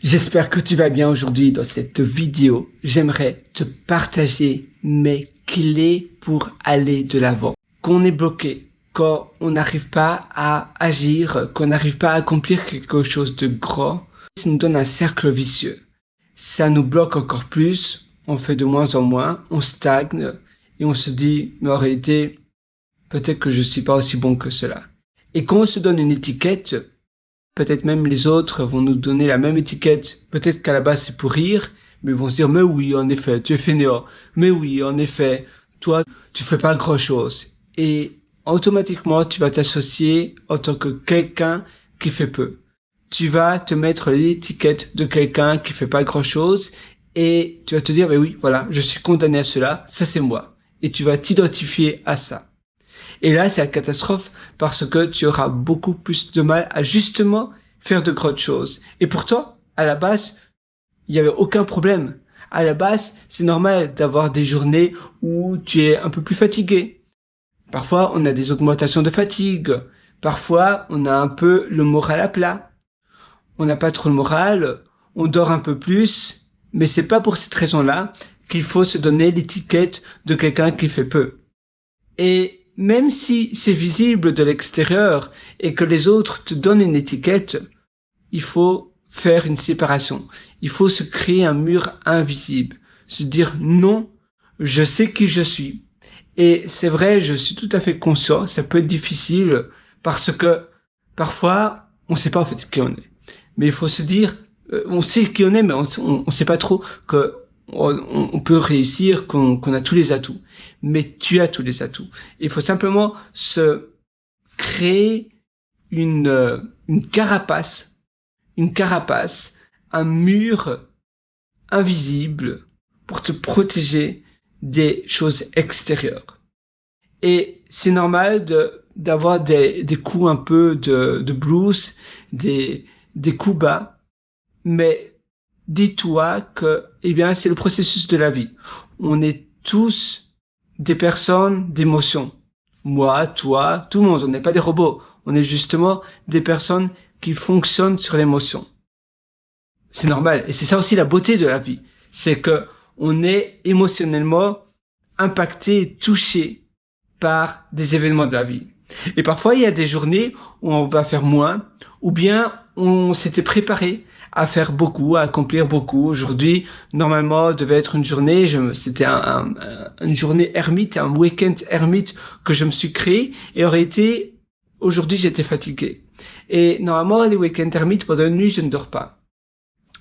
J'espère que tu vas bien aujourd'hui. Dans cette vidéo, j'aimerais te partager mes clés pour aller de l'avant. Quand on est bloqué, quand on n'arrive pas à agir, qu'on n'arrive pas à accomplir quelque chose de grand, ça nous donne un cercle vicieux. Ça nous bloque encore plus, on fait de moins en moins, on stagne et on se dit, mais en réalité, peut-être que je suis pas aussi bon que cela. Et quand on se donne une étiquette, peut-être même les autres vont nous donner la même étiquette. Peut-être qu'à la base c'est pour rire, mais ils vont se dire, mais oui, en effet, tu es fainéant. Mais oui, en effet, toi, tu fais pas grand chose. Et automatiquement, tu vas t'associer en tant que quelqu'un qui fait peu. Tu vas te mettre l'étiquette de quelqu'un qui fait pas grand chose et tu vas te dire, mais oui, voilà, je suis condamné à cela, ça c'est moi. Et tu vas t'identifier à ça. Et là, c'est la catastrophe parce que tu auras beaucoup plus de mal à justement faire de grandes choses. Et pourtant, à la base, il n'y avait aucun problème. À la base, c'est normal d'avoir des journées où tu es un peu plus fatigué. Parfois, on a des augmentations de fatigue. Parfois, on a un peu le moral à plat. On n'a pas trop le moral, on dort un peu plus, mais c'est pas pour cette raison-là qu'il faut se donner l'étiquette de quelqu'un qui fait peu. Et même si c'est visible de l'extérieur et que les autres te donnent une étiquette, il faut faire une séparation. Il faut se créer un mur invisible. Se dire non, je sais qui je suis. Et c'est vrai, je suis tout à fait conscient, ça peut être difficile parce que parfois, on sait pas en fait qui on est. Mais il faut se dire, on sait qui on est, mais on sait pas trop que on peut réussir, qu'on a tous les atouts. Mais tu as tous les atouts. Il faut simplement se créer une carapace, un mur invisible pour te protéger des choses extérieures. Et c'est normal d'avoir des coups un peu de blues, des coups bas, mais dis-toi que, c'est le processus de la vie. On est tous des personnes d'émotion. Moi, toi, tout le monde. On n'est pas des robots. On est justement des personnes qui fonctionnent sur l'émotion. C'est normal. Et c'est ça aussi la beauté de la vie. C'est que on est émotionnellement impacté et touché par des événements de la vie. Et parfois, il y a des journées où on va faire moins, ou bien on s'était préparé à faire beaucoup, à accomplir beaucoup. Aujourd'hui, normalement, devait être une journée, c'était une journée ermite, un week-end ermite que je me suis créé, et en réalité, aujourd'hui, j'étais fatigué. Et normalement, les week-ends ermites, pendant une nuit, je ne dors pas.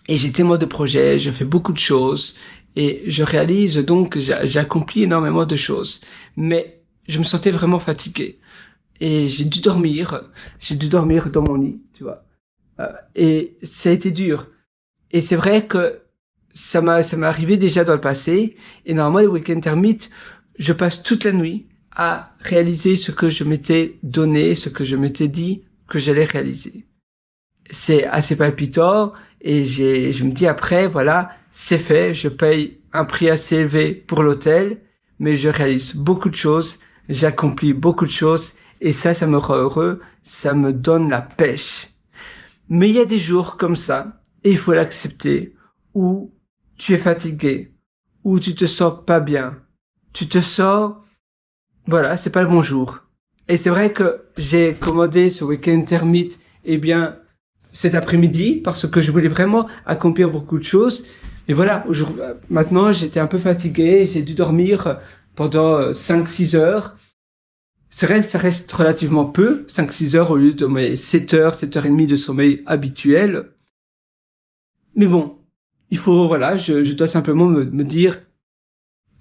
Et j'ai tellement de projets, je fais beaucoup de choses, et je réalise donc que j'accomplis énormément de choses. Mais je me sentais vraiment fatigué. Et j'ai dû dormir dans mon lit, tu vois. Et ça a été dur. Et c'est vrai que ça m'est arrivé déjà dans le passé. Et normalement, les week-ends ermites, je passe toute la nuit à réaliser ce que je m'étais donné, ce que je m'étais dit que j'allais réaliser. C'est assez palpitant et je me dis après, voilà, c'est fait, je paye un prix assez élevé pour l'hôtel, mais je réalise beaucoup de choses, j'accomplis beaucoup de choses et ça me rend heureux, ça me donne la pêche. Mais il y a des jours comme ça, et il faut l'accepter, où tu es fatigué, où tu te sens pas bien, tu te sens, voilà, c'est pas le bon jour. Et c'est vrai que j'ai commandé ce week-end ermite, cet après-midi, parce que je voulais vraiment accomplir beaucoup de choses. Et voilà, maintenant j'étais un peu fatigué, j'ai dû dormir pendant 5-6 heures. C'est vrai que ça reste relativement peu, 5-6 heures au lieu de mes 7 heures, 7h30 de sommeil habituel. Mais bon, il faut, voilà, je dois simplement me dire,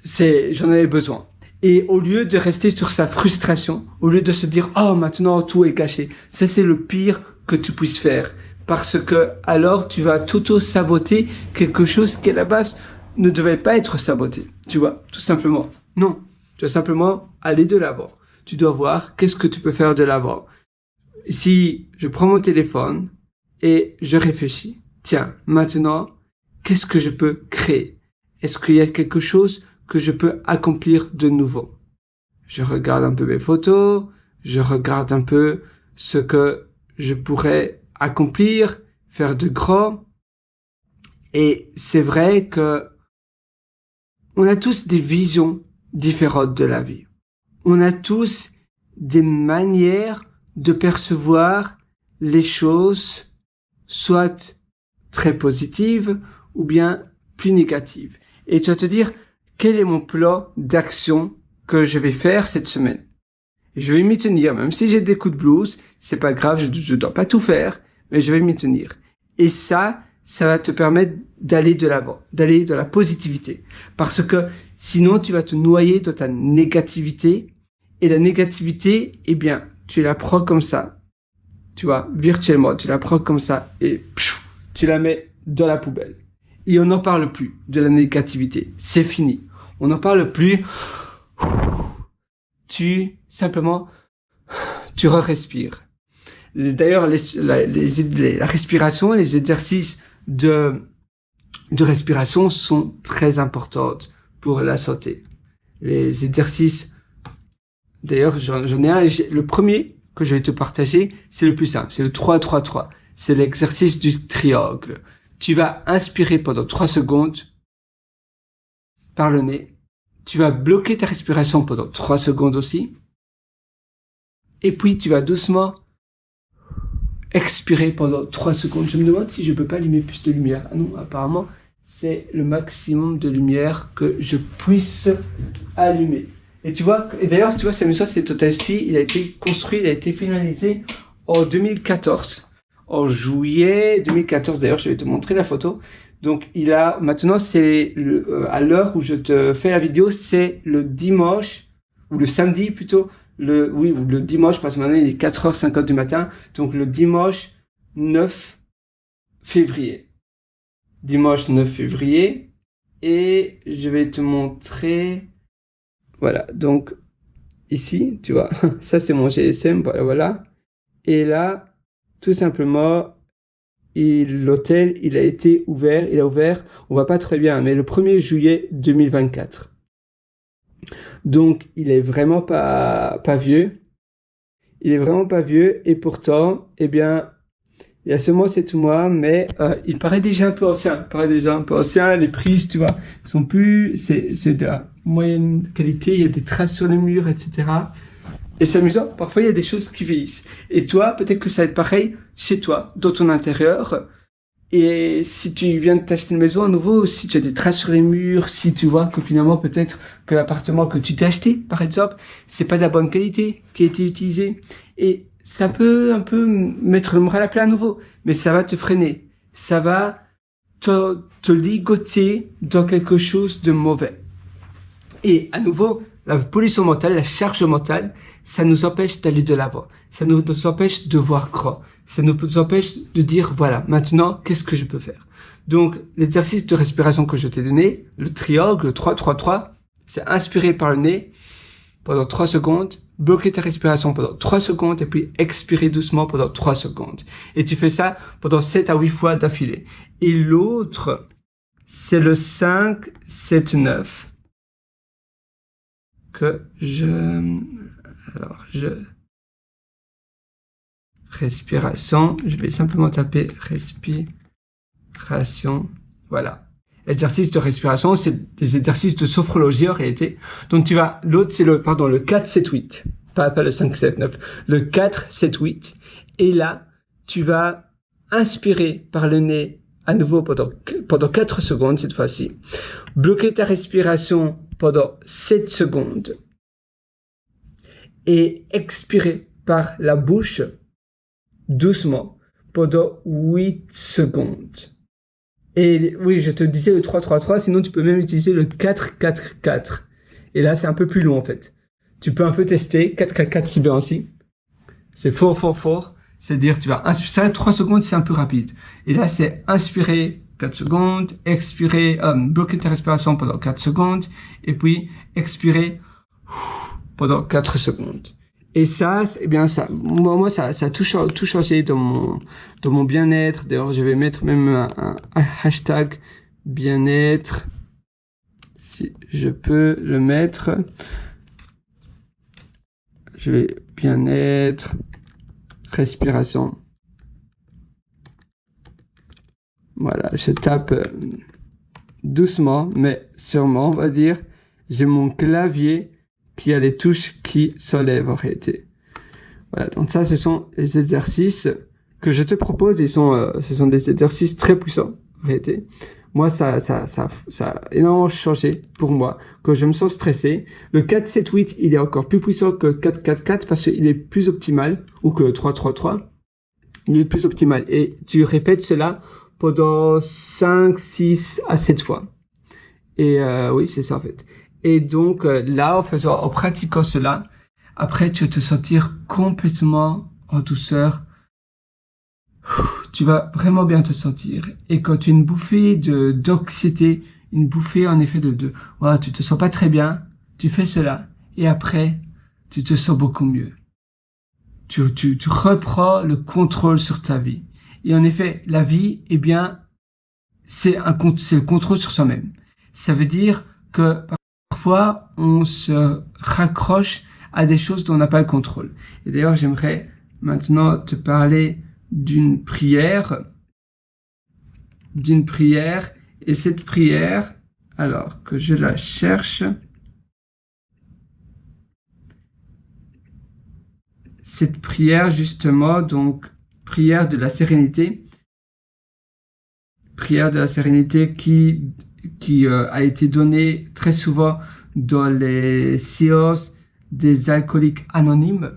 j'en avais besoin. Et au lieu de rester sur sa frustration, au lieu de se dire, oh, maintenant tout est gâché, ça c'est le pire que tu puisses faire. Parce que, alors, tu vas t'auto-saboter quelque chose qui à la base ne devait pas être saboté. Tu vois, tout simplement. Non. Tu dois simplement aller de l'avant. Tu dois voir qu'est-ce que tu peux faire de l'avant. Si je prends mon téléphone et je réfléchis, tiens, maintenant, qu'est-ce que je peux créer? Est-ce qu'il y a quelque chose que je peux accomplir de nouveau? Je regarde un peu mes photos, je regarde un peu ce que je pourrais accomplir, faire de grand, Et c'est vrai que on a tous des visions différentes de la vie. On a tous des manières de percevoir les choses, soit très positives ou bien plus négatives. Et tu vas te dire, quel est mon plan d'action que je vais faire cette semaine? Je vais m'y tenir, même si j'ai des coups de blues, c'est pas grave, je dois pas tout faire, mais je vais m'y tenir. Et ça va te permettre d'aller de l'avant, d'aller de la positivité. Parce que sinon, tu vas te noyer dans ta négativité. Et la négativité, eh bien, tu la prends comme ça. Tu vois, virtuellement, tu la prends comme ça et tu la mets dans la poubelle. Et on n'en parle plus de la négativité. C'est fini. On n'en parle plus. Simplement, tu respires. D'ailleurs, la respiration, les exercices de respiration sont très importantes pour la santé. Les exercices, d'ailleurs, j'en ai un, le premier que je vais te partager, c'est le plus simple, c'est le 3-3-3. C'est l'exercice du triangle. Tu vas inspirer pendant 3 secondes par le nez. Tu vas bloquer ta respiration pendant 3 secondes aussi. Et puis, tu vas doucement expirer pendant 3 secondes. Je me demande si je peux pas allumer plus de lumière. Ah non, apparemment, c'est le maximum de lumière que je puisse allumer. Et tu vois, et d'ailleurs, tu vois, cet hôtel-ci, il a été construit, il a été finalisé en 2014. En juillet 2014, d'ailleurs, je vais te montrer la photo. Donc, maintenant, c'est à l'heure où je te fais la vidéo, c'est le dimanche, ou le samedi plutôt, le dimanche, parce que maintenant, il est 4h50 du matin. Donc, le dimanche 9 février. Dimanche 9 février. Et je vais te montrer, voilà. Donc, ici, tu vois, ça, c'est mon GSM, voilà. Et là, tout simplement, l'hôtel, il a ouvert, on voit pas très bien, mais le 1er juillet 2024. Donc, il est vraiment pas vieux. Il est vraiment pas vieux, et pourtant, eh bien, il y a seulement 7 mois, mais il paraît déjà un peu ancien. Les prises, tu vois, sont plus, c'est de la moyenne qualité, il y a des traces sur les murs, etc. Et c'est amusant, parfois il y a des choses qui vieillissent. Et toi, peut-être que ça va être pareil chez toi, dans ton intérieur. Et si tu viens de t'acheter une maison à nouveau, si tu as des traces sur les murs, si tu vois que finalement peut-être que l'appartement que tu t'es acheté, par exemple, c'est pas de la bonne qualité qui a été utilisé. Et ça peut un peu mettre le moral à plat à nouveau, mais ça va te freiner. Ça va te ligoter dans quelque chose de mauvais. Et à nouveau, la pollution mentale, la charge mentale, ça nous empêche d'aller de l'avant. Ça nous empêche de voir grand. Ça nous empêche de dire, voilà, maintenant, qu'est-ce que je peux faire? Donc, l'exercice de respiration que je t'ai donné, le triangle, le 3-3-3, c'est inspirer par le nez pendant 3 secondes, bloquer ta respiration pendant 3 secondes et puis expirer doucement pendant 3 secondes. Et tu fais ça pendant 7 à 8 fois d'affilée. Et l'autre, c'est le 5-7-9. Respiration, je vais simplement taper respiration, voilà. Exercice de respiration, c'est des exercices de sophrologie en réalité. Donc l'autre c'est le 4-7-8, pas le 5-7-9, le 4-7-8. Et là, tu vas inspirer par le nez à nouveau pendant 4 secondes cette fois-ci. Bloquer ta respiration pendant 7 secondes. Et expirer par la bouche doucement pendant 8 secondes. Et oui, je te disais le 3-3-3, sinon tu peux même utiliser le 4-4-4. Et là, c'est un peu plus long en fait. Tu peux un peu tester, 4-4-4 c'est bien aussi. C'est fort. C'est-à-dire, tu vas inspirer, ça 3 secondes, c'est un peu rapide. Et là, c'est inspirer 4 secondes, expirer, bloquer ta respiration pendant 4 secondes, et puis expirer pendant 4 secondes. Et ça, eh bien ça, moi ça a tout changé dans mon bien-être. D'ailleurs, je vais mettre même un hashtag bien-être, si je peux le mettre. Je vais bien-être, respiration. voilà, je tape doucement, mais sûrement, on va dire. J'ai mon clavier qui a les touches qui s'enlèvent en réalité. Voilà, donc ça, ce sont les exercices que je te propose. Ce sont des exercices très puissants en réalité. Moi, ça a énormément changé pour moi. Quand je me sens stressé, le 4-7-8, il est encore plus puissant que 4-4-4 parce qu'il est plus optimal, ou que le 3-3-3. Il est plus optimal. Et tu répètes cela pendant 5, 6 à 7 fois. Et oui, c'est ça en fait. Et donc là, en pratiquant cela, après tu vas te sentir complètement en douceur. Tu vas vraiment bien te sentir. Et quand tu as une bouffée d'anxiété, une bouffée en effet voilà, tu te sens pas très bien, tu fais cela. Et après, tu te sens beaucoup mieux. Tu reprends le contrôle sur ta vie. Et en effet, la vie, eh bien, c'est le contrôle sur soi-même. Ça veut dire que parfois, on se raccroche à des choses dont on n'a pas le contrôle. Et d'ailleurs, j'aimerais maintenant te parler d'une prière. Et cette prière, alors que je la cherche, cette prière justement, donc prière de la sérénité qui a été donnée très souvent dans les séances des alcooliques anonymes.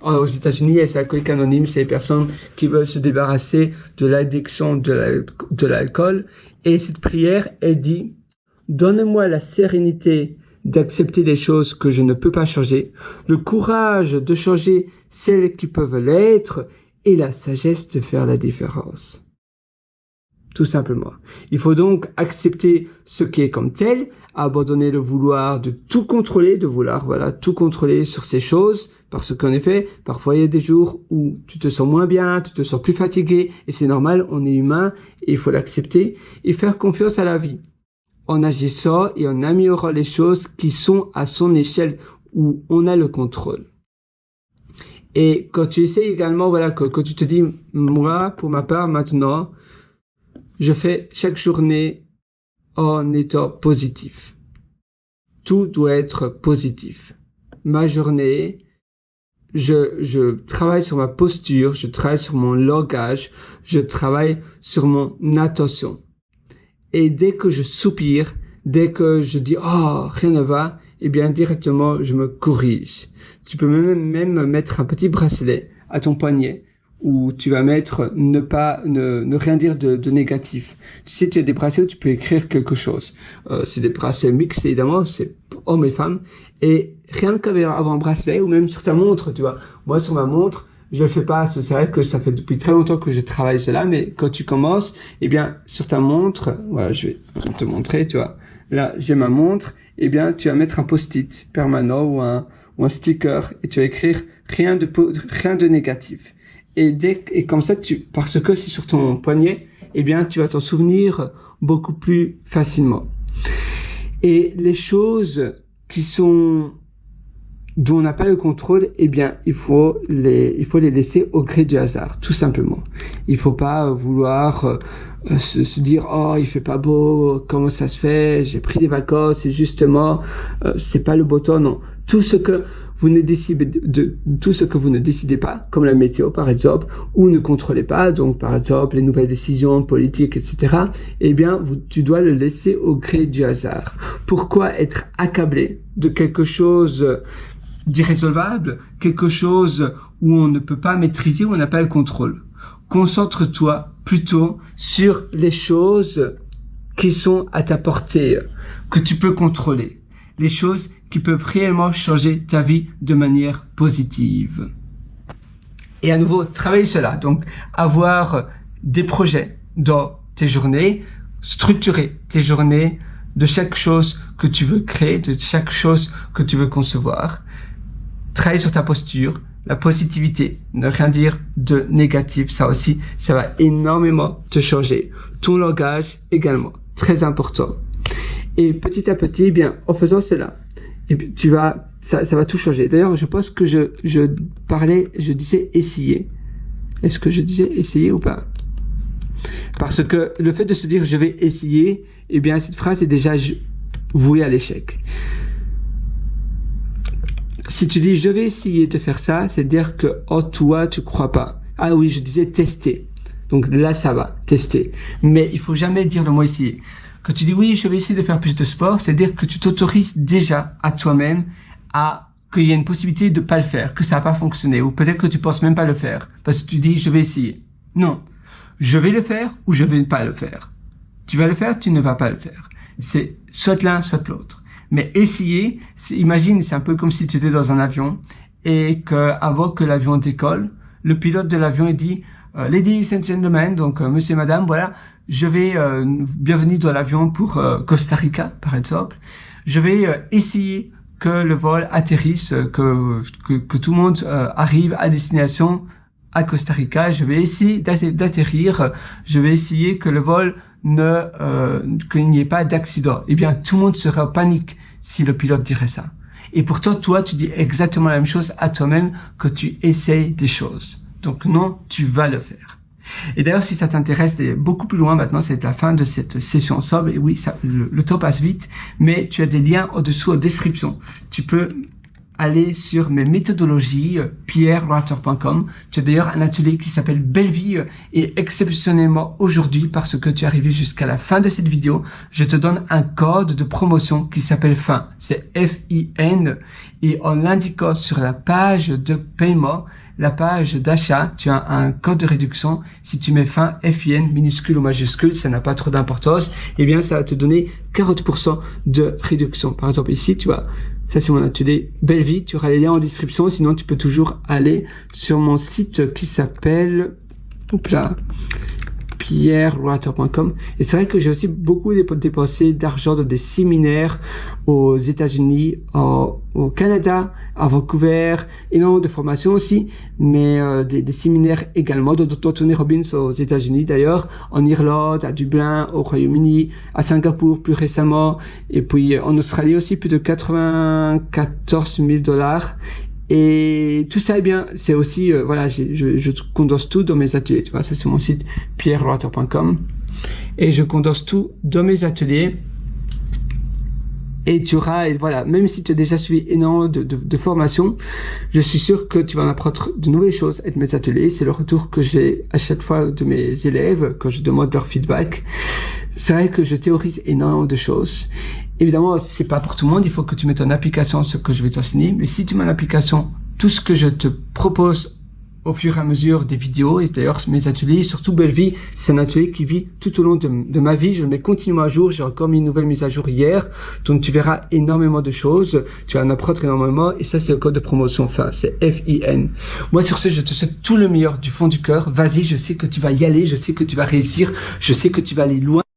Aux États-Unis, les alcooliques anonymes, c'est les personnes qui veulent se débarrasser de l'addiction de l'alcool. Et cette prière, elle dit: donne-moi la sérénité d'accepter les choses que je ne peux pas changer, le courage de changer celles qui peuvent l'être, et la sagesse de faire la différence. Tout simplement. Il faut donc accepter ce qui est comme tel, abandonner le vouloir de tout contrôler, tout contrôler sur ces choses, parce qu'en effet, parfois il y a des jours où tu te sens moins bien, tu te sens plus fatigué, et c'est normal, on est humain, et il faut l'accepter, et faire confiance à la vie, en agissant et en améliorant les choses qui sont à son échelle, où on a le contrôle. Et quand tu essaies également, voilà, quand tu te dis, moi, pour ma part, maintenant, je fais chaque journée en étant positif. Tout doit être positif. Ma journée, je travaille sur ma posture, je travaille sur mon langage, je travaille sur mon attention. Et dès que je soupire, dès que je dis « Oh, rien ne va », eh bien directement je me corrige. Tu peux même mettre un petit bracelet à ton poignet où tu vas mettre ne rien dire de négatif. Tu sais, tu as des bracelets où tu peux écrire quelque chose. C'est des bracelets mixtes, évidemment, c'est hommes et femmes. Et rien qu'avoir un bracelet ou même sur ta montre, tu vois. Moi, sur ma montre, je le fais pas. C'est vrai que ça fait depuis très longtemps que je travaille cela, mais quand tu commences, eh bien, sur ta montre, voilà, je vais te montrer, tu vois. Là, j'ai ma montre, eh bien, tu vas mettre un post-it permanent ou un sticker et tu vas écrire rien de négatif. Et comme ça, parce que c'est sur ton poignet, eh bien, tu vas t'en souvenir beaucoup plus facilement. Et les choses dont on n'a pas le contrôle, eh bien, il faut les laisser au gré du hasard, tout simplement. Il faut pas vouloir se dire, oh, il fait pas beau, comment ça se fait, j'ai pris des vacances et justement, c'est pas le beau temps, non. Tout ce que vous ne décidez pas, comme la météo par exemple, ou ne contrôlez pas, donc par exemple les nouvelles décisions politiques, etc., eh bien tu dois le laisser au gré du hasard. Pourquoi être accablé de quelque chose d'irrésolvable, quelque chose où on ne peut pas maîtriser, où on n'a pas le contrôle? Concentre-toi plutôt sur les choses qui sont à ta portée, que tu peux contrôler. Les choses qui peuvent réellement changer ta vie de manière positive. Et à nouveau, travailler cela. Donc, avoir des projets dans tes journées, structurer tes journées de chaque chose que tu veux créer, de chaque chose que tu veux concevoir. Travailler sur ta posture, la positivité, ne rien dire de négatif. Ça aussi, ça va énormément te changer. Ton langage également, très important. Et petit à petit, bien, en faisant cela, et puis ça va tout changer. D'ailleurs, je pense que je disais essayer. Est-ce que je disais essayer ou pas? Parce que le fait de se dire je vais essayer, eh bien cette phrase est déjà vouée à l'échec. Si tu dis je vais essayer de faire ça, c'est dire que oh toi tu crois pas. Ah oui, je disais tester. Donc là ça va, tester. Mais il faut jamais dire le mot essayer. Quand tu dis oui, je vais essayer de faire plus de sport, c'est dire que tu t'autorises déjà à toi-même à qu'il y a une possibilité de pas le faire, que ça n'a pas fonctionné, ou peut-être que tu penses même pas le faire, parce que tu dis je vais essayer. Non, je vais le faire ou je vais pas le faire. Tu vas le faire, tu ne vas pas le faire. C'est soit l'un, soit l'autre. Mais essayer, imagine, c'est un peu comme si tu étais dans un avion et que avant que l'avion décolle, le pilote de l'avion dit Ladies and gentlemen, donc monsieur et madame, voilà, je vais bienvenue dans l'avion pour Costa Rica par exemple. Je vais essayer que le vol atterrisse, que tout le monde arrive à destination à Costa Rica. Je vais essayer d'atterrir. Je vais essayer que le vol qu'il n'y ait pas d'accident. Eh bien, tout le monde serait en panique si le pilote dirait ça. Et pourtant, toi, tu dis exactement la même chose à toi-même que tu essayes des choses. Donc non, tu vas le faire. Et d'ailleurs, si ça t'intéresse d'aller beaucoup plus loin maintenant, c'est la fin de cette session ensemble. Et oui, le temps passe vite, mais tu as des liens au-dessous en description. Tu peux aller sur mes méthodologies, pierreloiter.com. Tu as d'ailleurs un atelier qui s'appelle Belle Vie et exceptionnellement aujourd'hui, parce que tu es arrivé jusqu'à la fin de cette vidéo, je te donne un code de promotion qui s'appelle FIN. C'est F-I-N et en l'indiquant sur la page de paiement, la page d'achat, tu as un code de réduction. Si tu mets FIN, F-I-N, minuscule ou majuscule, ça n'a pas trop d'importance. Eh bien, ça va te donner 40% de réduction. Par exemple, ici, tu vois, ça c'est mon atelier Belle Vie. Tu auras les liens en description. Sinon, tu peux toujours aller sur mon site qui s'appelle, pierreloiter.com. Et c'est vrai que j'ai aussi beaucoup dépensé d'argent dans des séminaires aux États-Unis, au Canada, à Vancouver, énormément de formations aussi, mais des séminaires également, dont Tony Robbins aux États-Unis d'ailleurs, en Irlande, à Dublin, au Royaume-Uni, à Singapour plus récemment, et puis en Australie aussi, plus de 94 000 $. Et tout ça, eh bien, c'est aussi, voilà, je condense tout dans mes ateliers. Tu vois, ça c'est mon site pierreloiter.com et je condense tout dans mes ateliers. Et tu auras, et voilà, même si tu as déjà suivi énormément de formations, je suis sûr que tu vas en apprendre de nouvelles choses avec mes ateliers. C'est le retour que j'ai à chaque fois de mes élèves quand je demande leur feedback. C'est vrai que je théorise énormément de choses. Évidemment, c'est pas pour tout le monde. Il faut que tu mettes en application ce que je vais t'enseigner. Mais si tu mets en application tout ce que je te propose au fur et à mesure des vidéos, et d'ailleurs mes ateliers, surtout Belle Vie, c'est un atelier qui vit tout au long de ma vie. Je le mets continuellement à jour. J'ai encore mis une nouvelle mise à jour hier. Donc tu verras énormément de choses. Tu vas en apprendre énormément. Et ça, c'est le code de promotion FIN. C'est F-I-N. Moi, sur ce, je te souhaite tout le meilleur du fond du cœur. Vas-y, je sais que tu vas y aller. Je sais que tu vas réussir. Je sais que tu vas aller loin.